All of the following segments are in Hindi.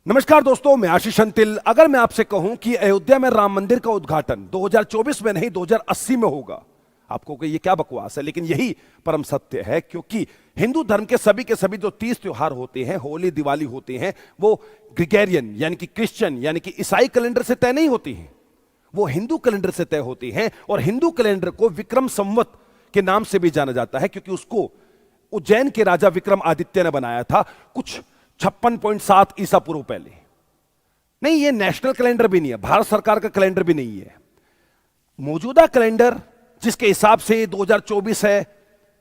नमस्कार दोस्तों, मैं आशीष अंतिल। अगर मैं आपसे कहूं कि अयोध्या में राम मंदिर का उद्घाटन 2024 में नहीं 2080 में होगा, आपको कि ये क्या बकवास है, लेकिन यही परम सत्य है। क्योंकि हिंदू धर्म के सभी जो 30 त्योहार होते हैं, होली दिवाली होते हैं, वो ग्रिगोरियन यानी कि क्रिश्चियन यानी कि ईसाई कैलेंडर से तय नहीं होती हैं, वो हिंदू कैलेंडर से तय होती हैं। और हिंदू कैलेंडर को विक्रम संवत के नाम से भी जाना जाता है, क्योंकि उसको उज्जैन के राजा विक्रम आदित्य ने बनाया था कुछ 56.7 ईसा पूर्व पहले। नहीं, ये नेशनल कैलेंडर भी नहीं है, भारत सरकार का कैलेंडर भी नहीं है। मौजूदा कैलेंडर जिसके हिसाब से 2024 है,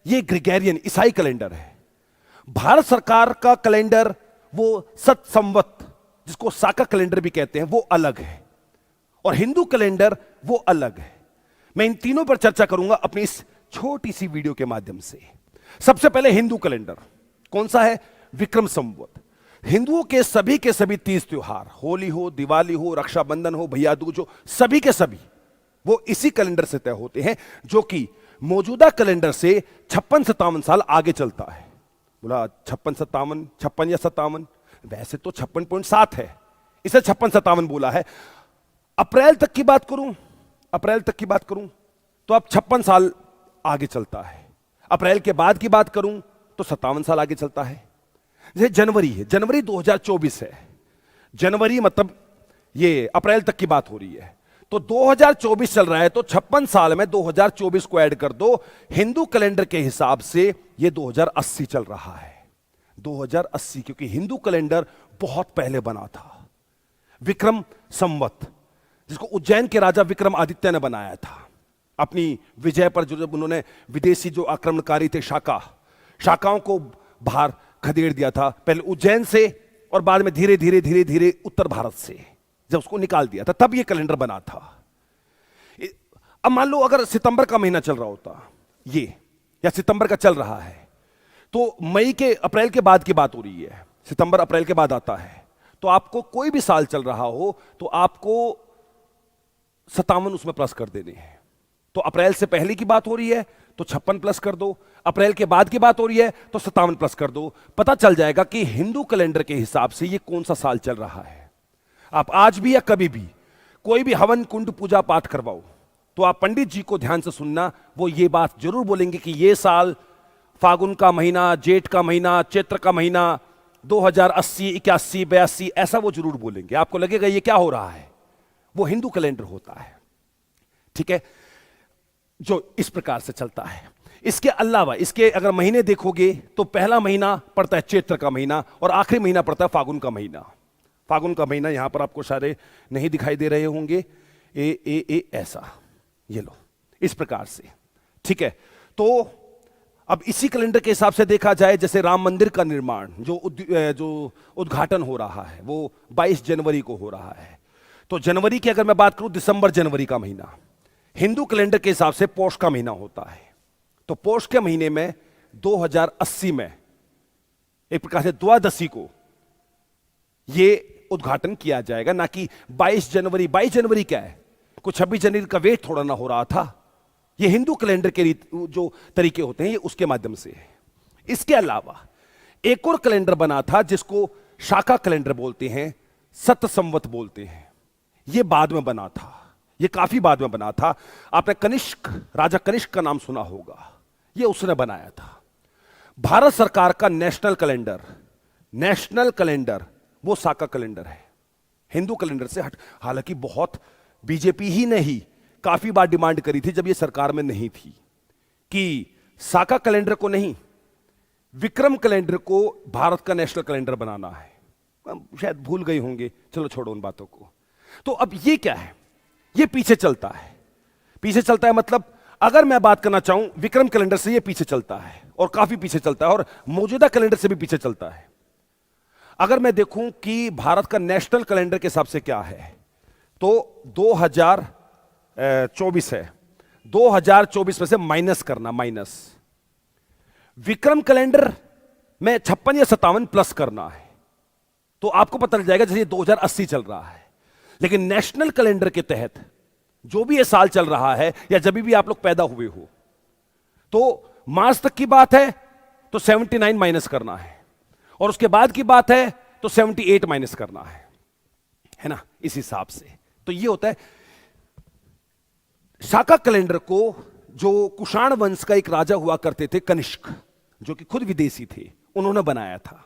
ये ग्रिगोरियन ईसाई कैलेंडर है। भारत सरकार का कैलेंडर वो सत संवत, जिसको साका कैलेंडर भी कहते हैं, वो अलग है, और हिंदू कैलेंडर वो अलग है। मैं इन तीनों पर चर्चा करूंगा अपनी इस छोटी सी वीडियो के माध्यम से। सबसे पहले हिंदू कैलेंडर कौन सा है? विक्रम संवत। हिंदुओं के सभी 30 त्योहार, होली हो, दिवाली हो, रक्षाबंधन हो, भैया दूज हो, सभी के सभी वो इसी कैलेंडर से तय होते हैं, जो कि मौजूदा कैलेंडर से 56-57 साल आगे चलता है। बोला 56 या 57, वैसे तो 56.7 है, इसे 56-57 बोला है। अप्रैल तक की बात करूं तो अब 56 साल आगे चलता है। अप्रैल के बाद की बात करूं तो 57 साल आगे चलता है। जैसे जनवरी है, जनवरी 2024 है, जनवरी मतलब ये अप्रैल तक की बात हो रही है, तो 2024 चल रहा है, तो 56 साल में 2024 को ऐड कर दो। हिंदू कैलेंडर के हिसाब से ये 2080 चल रहा है। 2080, क्योंकि हिंदू कैलेंडर बहुत पहले बना था। विक्रम संवत, जिसको उज्जैन के राजा विक्रम आदित्य ने बनाया था अपनी विजय पर, जो जब उन्होंने विदेशी जो आक्रमणकारी थे शाकाओं को बाहर खदेड़ दिया था, पहले उज्जैन से और बाद में धीरे धीरे उत्तर भारत से जब उसको निकाल दिया था, तब ये कैलेंडर बना था। अब मान लो अगर सितंबर का महीना चल रहा होता ये, या सितंबर का चल रहा है, तो अप्रैल के बाद की बात हो रही है, सितंबर अप्रैल के बाद आता है, तो आपको कोई भी साल चल रहा हो तो आपको 57 उसमें प्लस कर देने हैं। तो अप्रैल से पहले की बात हो रही है तो 56 प्लस कर दो, अप्रैल के बाद की बात हो रही है तो 57 प्लस कर दो। पता चल जाएगा कि हिंदू कैलेंडर के हिसाब से ये कौन सा साल चल रहा है। आप आज भी या कभी भी कोई भी हवन कुंड पूजा पाठ करवाओ, तो आप पंडित जी को ध्यान से सुनना, वो ये बात जरूर बोलेंगे कि ये साल फागुन का महीना, जेठ का महीना, चैत्र का महीना 2080, 81, 82, ऐसा वो जरूर बोलेंगे। आपको लगेगा ये क्या हो रहा है, वो हिंदू कैलेंडर होता है। ठीक है, जो इस प्रकार से चलता है। इसके अलावा इसके अगर महीने देखोगे तो पहला महीना पड़ता है चैत्र का महीना, और आखिरी महीना पड़ता है फागुन का महीना। फागुन का महीना यहां पर आपको सारे नहीं दिखाई दे रहे होंगे, ए ऐसा, ये लो, इस प्रकार से। ठीक है, तो अब इसी कैलेंडर के हिसाब से देखा जाए, जैसे राम मंदिर का निर्माण जो उद्घाटन हो रहा है वो 22 जनवरी को हो रहा है। तो जनवरी की अगर मैं बात करूं, दिसंबर जनवरी का महीना हिंदू कैलेंडर के हिसाब से पौष का महीना होता है। तो पौष के महीने में 2080 में एक प्रकार से द्वादशी को यह उद्घाटन किया जाएगा, ना कि 22 जनवरी। 22 जनवरी क्या है, कुछ 26 जनवरी का वेट थोड़ा ना हो रहा था। यह हिंदू कैलेंडर के जो तरीके होते हैं ये उसके माध्यम से है। इसके अलावा एक और कैलेंडर बना था जिसको शाका कैलेंडर बोलते हैं, सत संवत बोलते हैं। यह बाद में बना था, ये काफी बाद में बना था। आपने राजा कनिष्क का नाम सुना होगा, ये उसने बनाया था। भारत सरकार का नेशनल कैलेंडर वो साका कैलेंडर है, हिंदू कैलेंडर से हट। हालांकि बहुत बीजेपी ही ने ही काफी बार डिमांड करी थी जब ये सरकार में नहीं थी, कि साका कैलेंडर को नहीं, विक्रम कैलेंडर को भारत का नेशनल कैलेंडर बनाना है। शायद भूल गए होंगे, चलो छोड़ो उन बातों को। तो अब ये क्या है, ये पीछे चलता है मतलब अगर मैं बात करना चाहूं, विक्रम कैलेंडर से ये पीछे चलता है, और काफी पीछे चलता है, और मौजूदा कैलेंडर से भी पीछे चलता है। अगर मैं देखूं कि भारत का नेशनल कैलेंडर के हिसाब से क्या है, तो 2024 है। 2024 में से माइनस करना, विक्रम कैलेंडर में 56 या 57 प्लस करना है, तो आपको पता चल जाएगा जैसे 2080 चल रहा है। लेकिन नेशनल कैलेंडर के तहत जो भी ये साल चल रहा है, या जब भी आप लोग पैदा हुए हो, तो मार्च तक की बात है तो 79 माइनस करना है, और उसके बाद की बात है तो 78 माइनस करना है ना, इस हिसाब से। तो ये होता है शाका कैलेंडर को, जो कुषाण वंश का एक राजा हुआ करते थे कनिष्क, जो कि खुद विदेशी थे, उन्होंने बनाया था।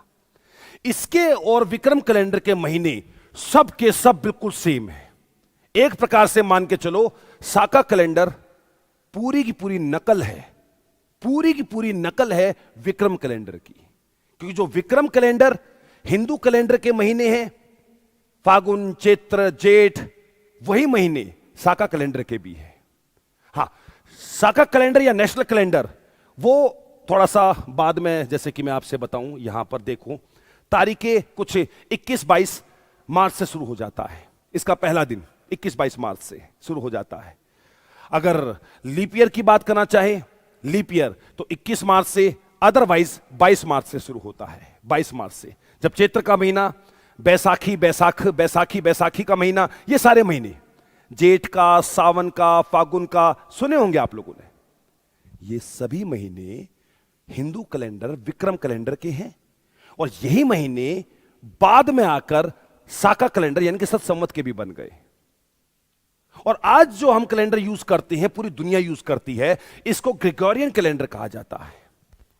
इसके और विक्रम कैलेंडर के महीने सब के सब बिल्कुल सेम है। एक प्रकार से मान के चलो शाका कैलेंडर पूरी की पूरी नकल है, पूरी की पूरी नकल है विक्रम कैलेंडर की। क्योंकि जो विक्रम कैलेंडर हिंदू कैलेंडर के महीने हैं, फागुन चैत्र जेठ, वही महीने शाका कैलेंडर के भी है। हां, शाका कैलेंडर या नेशनल कैलेंडर वो थोड़ा सा बाद में, जैसे कि मैं आपसे बताऊं, यहां पर देखो तारीखें कुछ 21-22 मार्च से शुरू हो जाता है। इसका पहला दिन 21-22 मार्च से शुरू हो जाता है। अगर लीप ईयर की बात करना चाहे, लीप ईयर तो 21 मार्च से, अदरवाइज 22 मार्च से शुरू होता है। 22 मार्च से, जब चैत्र का महीना, बैसाखी बैसाखी का महीना, ये सारे महीने, जेठ का, सावन का, फागुन का, सुने होंगे आप लोगों ने, ये सभी महीने हिंदू कैलेंडर विक्रम कैलेंडर के हैं। और यही महीने बाद में आकर शाका कैलेंडर यानी कि सतसंवत के भी बन गए। और आज जो हम कैलेंडर यूज करते हैं, पूरी दुनिया यूज करती है, इसको ग्रेगोरियन कैलेंडर कहा जाता है,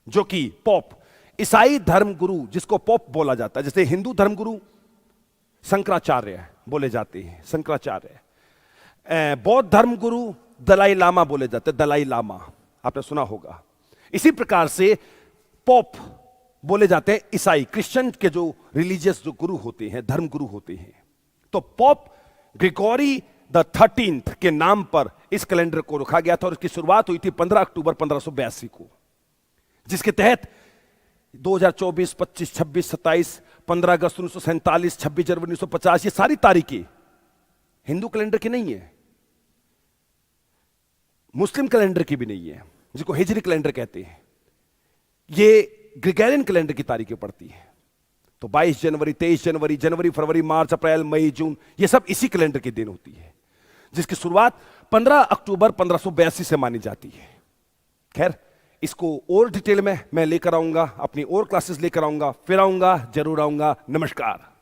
जो कि पोप, ईसाई धर्मगुरु जिसको पोप बोला जाता है। जैसे हिंदू धर्मगुरु शंकराचार्य बोले जाते हैं, शंकराचार्य। बौद्ध धर्मगुरु दलाई लामा बोले जाते हैं, दलाई लामा, आपने सुना होगा। इसी प्रकार से पोप बोले जाते हैं ईसाई, क्रिश्चियन के जो रिलीजियस जो गुरु होते हैं, धर्म गुरु होते हैं। तो पोप ग्रिगोरी द 13th के नाम पर इस कैलेंडर को रखा गया था और इसकी शुरुआत हुई थी 15 अक्टूबर 1582 को, जिसके तहत 2024, 25, 26, 27, 15 अगस्त 1947, 26 जनवरी 1950, ये सारी तारीखें हिंदू कैलेंडर की नहीं है, मुस्लिम कैलेंडर की भी नहीं है, जिसको हिजरी कैलेंडर कहते हैं। ये ग्रेगोरियन कैलेंडर की तारीखें पड़ती है। तो 22 जनवरी, 23 जनवरी, जनवरी, फरवरी, मार्च, अप्रैल, मई, जून, ये सब इसी कैलेंडर के दिन होती है, जिसकी शुरुआत 15 अक्टूबर 1582 से मानी जाती है। खैर, इसको और डिटेल में मैं लेकर आऊंगा, अपनी और क्लासेस लेकर आऊंगा, फिर आऊंगा, जरूर आऊंगा। नमस्कार।